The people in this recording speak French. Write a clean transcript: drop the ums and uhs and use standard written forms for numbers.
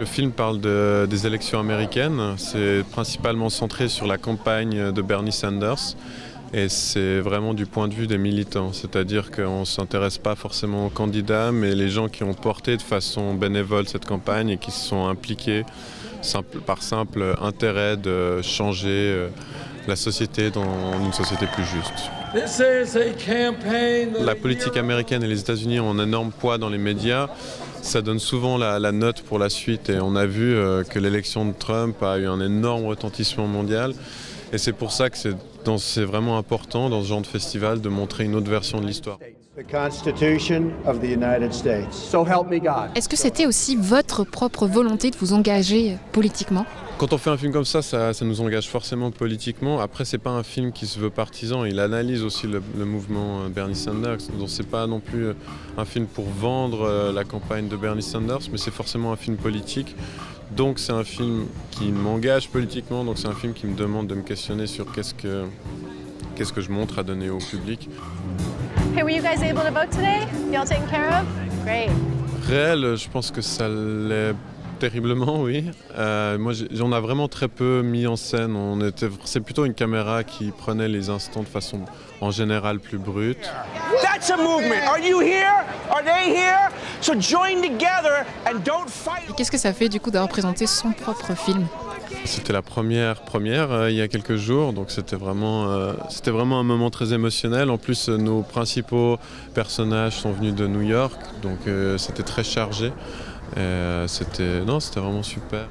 Le film parle des élections américaines. C'est principalement centré sur la campagne de Bernie Sanders. Et c'est vraiment du point de vue des militants. C'est-à-dire qu'on ne s'intéresse pas forcément aux candidats, mais les gens qui ont porté de façon bénévole cette campagne et qui se sont impliqués par simple intérêt de changer la société dans une société plus juste. La politique américaine et les États-Unis ont un énorme poids dans les médias. Ça donne souvent la note pour la suite et on a vu que l'élection de Trump a eu un énorme retentissement mondial. Et c'est pour ça que c'est vraiment important dans ce genre de festival de montrer une autre version de l'histoire. Est-ce que c'était aussi votre propre volonté de vous engager politiquement ? Quand on fait un film comme ça nous engage forcément politiquement. Après, c'est pas un film qui se veut partisan. Il analyse aussi le mouvement Bernie Sanders. Donc c'est pas non plus un film pour vendre la campagne de Bernie Sanders, mais c'est forcément un film politique. Donc c'est un film qui m'engage politiquement. Donc c'est un film qui me demande de me questionner sur qu'est-ce que je montre à donner au public. Hey, were you guys able to vote today? You all taken care of? Great. Réel, je pense que ça l'est terriblement, oui. On a vraiment très peu mis en scène. C'est plutôt une caméra qui prenait les instants de façon en général plus brute. That's a movement. Are you here? Are they here? So join together and don't fight. Et qu'est-ce que ça fait du coup d'avoir présenté son propre film ? C'était la première il y a quelques jours, donc c'était vraiment un moment très émotionnel. En plus, nos principaux personnages sont venus de New York, donc c'était très chargé. C'était vraiment super.